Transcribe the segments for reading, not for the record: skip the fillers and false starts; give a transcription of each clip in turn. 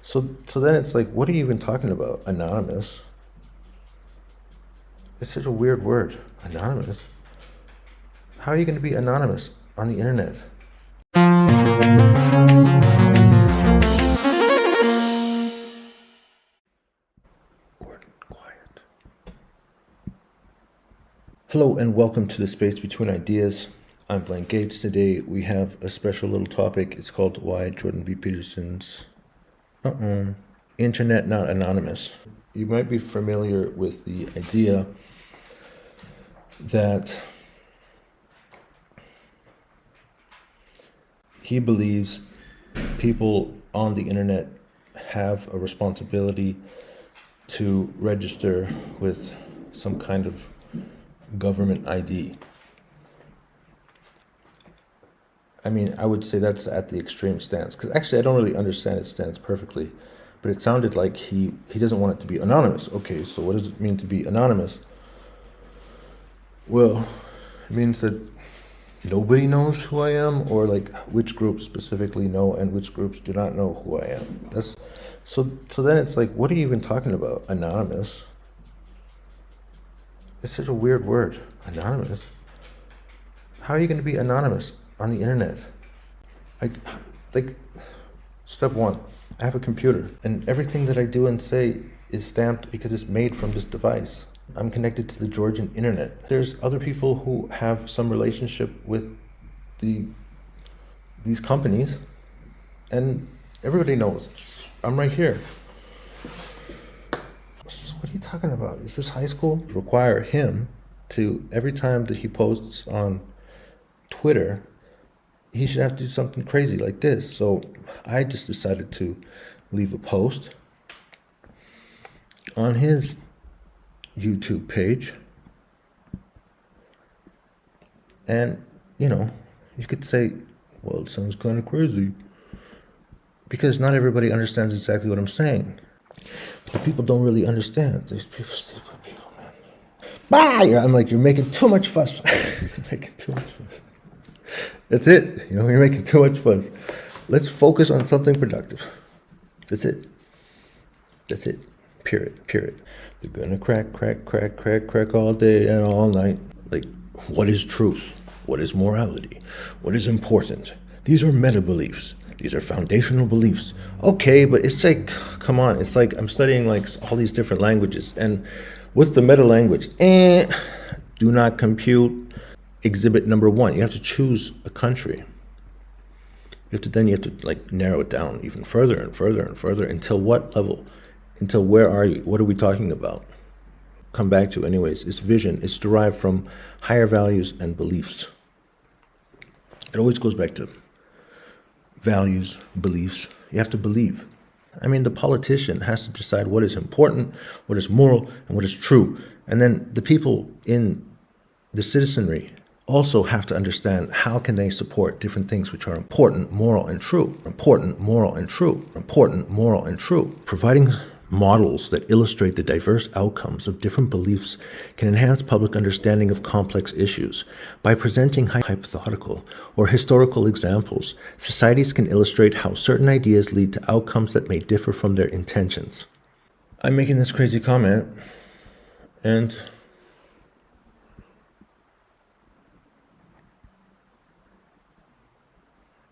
So then it's like, what are you even talking about? Anonymous? It's such a weird word. Anonymous? How are you going to be anonymous on the internet? Gordon, quiet. Hello and welcome to the Space Between Ideas. I'm Blaine Gates. Today we have a special little topic. It's called Why Jordan Peterson's Internet Not Anonymous. You might be familiar with the idea that he believes people on the internet have a responsibility to register with some kind of government ID. I mean, I would say that's at the extreme stance, because actually I don't really understand his stance perfectly, but it sounded like he doesn't want it to be anonymous. Okay, so what does it mean to be anonymous? Well, it means that nobody knows who I am, or like which groups specifically know and which groups do not know who I am. So then it's like, what are you even talking about? Anonymous? It's such a weird word. Anonymous? How are you going to be anonymous on the internet? Like, step one, I have a computer, and everything that I do and say is stamped because it's made from this device. I'm connected to the Georgian internet. There's other people who have some relationship with these companies, and everybody knows I'm right here. So what are you talking about? Is this high school? Require him to, every time that he posts on Twitter, he should have to do something crazy like this. So I just decided to leave a post on his YouTube page. And, you could say, well, it sounds kind of crazy, because not everybody understands exactly what I'm saying. But the people don't really understand. These people, stupid people, man. I'm like, you're making too much fuss. You're making too much fuss. That's it. You're making too much fuss. Let's focus on something productive. That's it. That's it. Period. They're gonna crack all day and all night. Like, what is truth? What is morality? What is important? These are meta beliefs. These are foundational beliefs. Okay, but it's like, come on. It's like I'm studying like all these different languages. And what's the meta language? Do not compute. Exhibit number 1. You have to choose a country. You have to like narrow it down even further and further and further. Until what level? Until where are you? What are we talking about? Come back to anyways. It's vision. It's derived from higher values and beliefs. It always goes back to values, beliefs. You have to believe. I mean, the politician has to decide what is important, what is moral, and what is true. And then the people in the citizenry also have to understand how can they support different things which are important, moral, and true. Important, moral, and true. Important, moral, and true. Providing models that illustrate the diverse outcomes of different beliefs can enhance public understanding of complex issues. By presenting hypothetical or historical examples, societies can illustrate how certain ideas lead to outcomes that may differ from their intentions. I'm making this crazy comment, and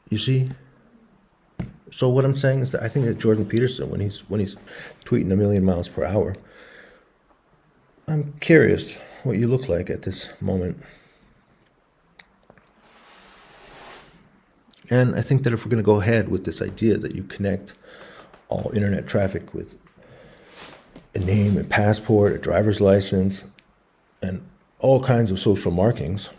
you see, so what I'm saying is that I think that Jordan Peterson, when he's tweeting a million miles per hour, I'm curious what you look like at this moment. And I think that if we're going to go ahead with this idea that you connect all internet traffic with a name, a passport, a driver's license, and all kinds of social markings,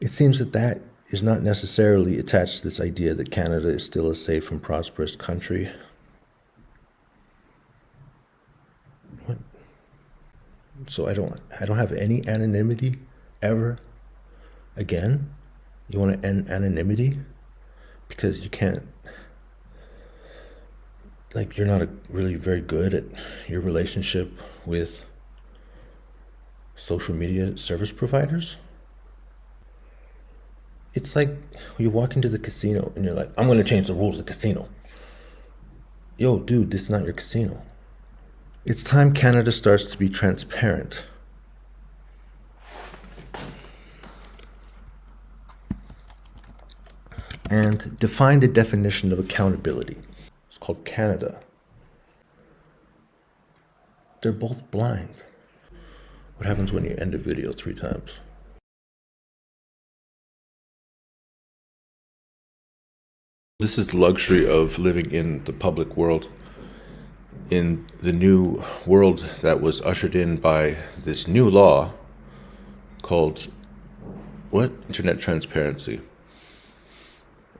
it seems that is not necessarily attached to this idea that Canada is still a safe and prosperous country. What? So I don't have any anonymity ever again? You want to end anonymity? Because you can't, like, you're not really very good at your relationship with social media service providers? It's like you walk into the casino and you're like, I'm going to change the rules of the casino. Yo, dude, this is not your casino. It's time Canada starts to be transparent. And define the definition of accountability. It's called Canada. They're both blind. What happens when you end a video 3 times? This is the luxury of living in the public world, in the new world that was ushered in by this new law called, what? Internet transparency.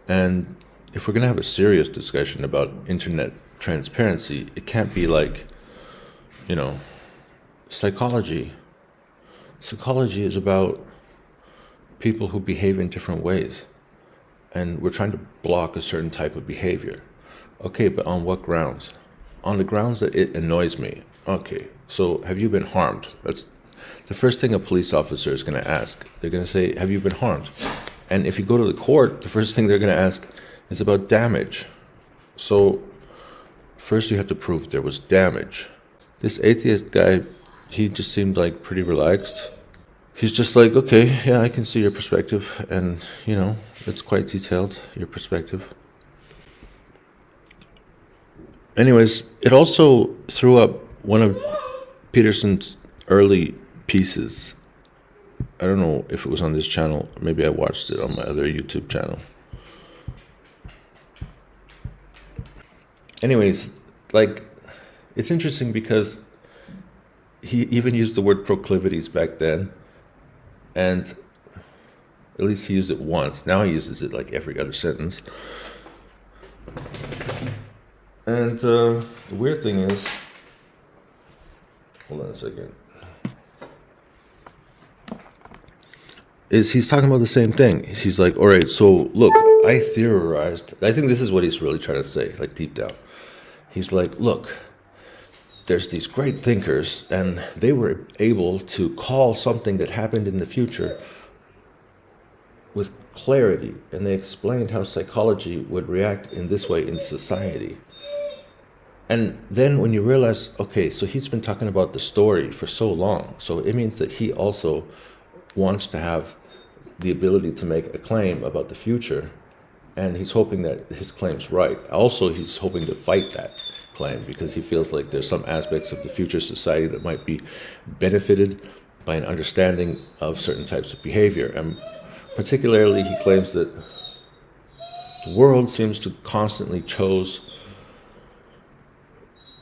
And if we're going to have a serious discussion about internet transparency, it can't be like, psychology. Psychology is about people who behave in different ways. And we're trying to block a certain type of behavior. Okay, but on what grounds? On the grounds that it annoys me. Okay, so have you been harmed? That's the first thing a police officer is going to ask. They're going to say, have you been harmed? And if you go to the court, the first thing they're going to ask is about damage. So first you have to prove there was damage. This atheist guy, he just seemed like pretty relaxed. He's just like, okay, yeah, I can see your perspective. And, it's quite detailed, your perspective. Anyways, it also threw up one of Peterson's early pieces. I don't know if it was on this channel. Maybe I watched it on my other YouTube channel. Anyways, it's interesting because he even used the word proclivities back then. And at least he used it once. Now he uses it like every other sentence. And the weird thing is, hold on a second, is he's talking about the same thing. He's like, all right, so look, I theorized. I think this is what he's really trying to say, like deep down. He's like, look, there's these great thinkers, and they were able to call something that happened in the future with clarity, and they explained how psychology would react in this way in society. And then when you realize, okay, so he's been talking about the story for so long, so it means that he also wants to have the ability to make a claim about the future, and he's hoping that his claim's right. Also, he's hoping to fight that claim because he feels like there's some aspects of the future society that might be benefited by an understanding of certain types of behavior. And particularly, he claims that the world seems to constantly choose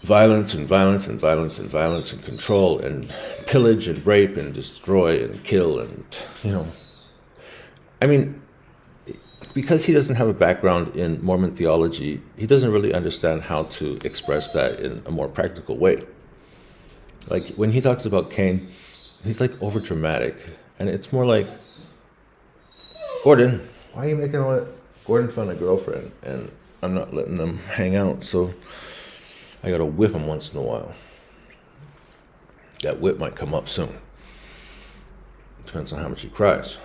violence and violence and violence and violence and control and pillage and rape and destroy and kill and, I mean, because he doesn't have a background in Mormon theology, he doesn't really understand how to express that in a more practical way. Like when he talks about Cain, he's like over dramatic, and it's more like, Gordon, why are you making all that? Gordon found a girlfriend, and I'm not letting them hang out, so I gotta whip him once in a while. That whip might come up soon. Depends on how much he cries.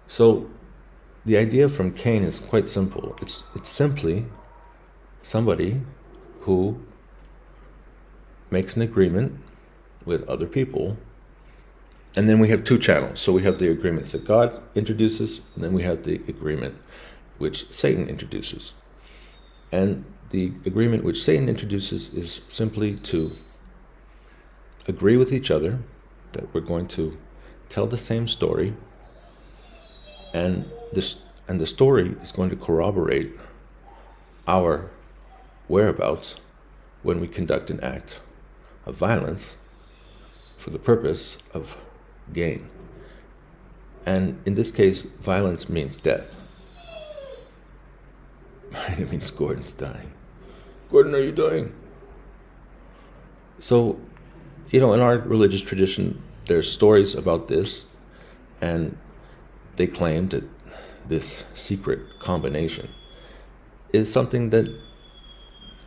So the idea from Cain is quite simple. It's simply somebody who makes an agreement with other people. And then we have 2 channels. So we have the agreements that God introduces, and then we have the agreement which Satan introduces. And the agreement which Satan introduces is simply to agree with each other that we're going to tell the same story, and the story is going to corroborate our whereabouts when we conduct an act of violence for the purpose of gain. And in this case, violence means death. It means Gordon's dying. Gordon, are you dying? So, in our religious tradition, there's stories about this, and they claim that this secret combination is something that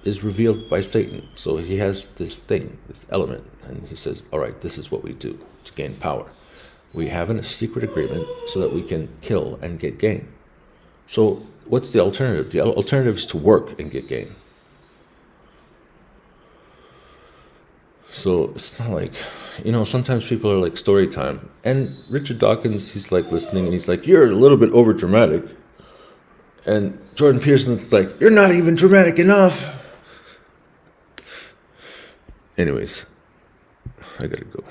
is revealed by Satan. So he has this thing, this element, and he says, all right, this is what we do to gain power. We have a secret agreement so that we can kill and get gain. So what's the alternative? The alternative is to work and get gain. So it's not like, sometimes people are like story time. And Richard Dawkins, he's like listening and he's like, you're a little bit over dramatic. And Jordan Peterson's like, you're not even dramatic enough. Anyways, I gotta go.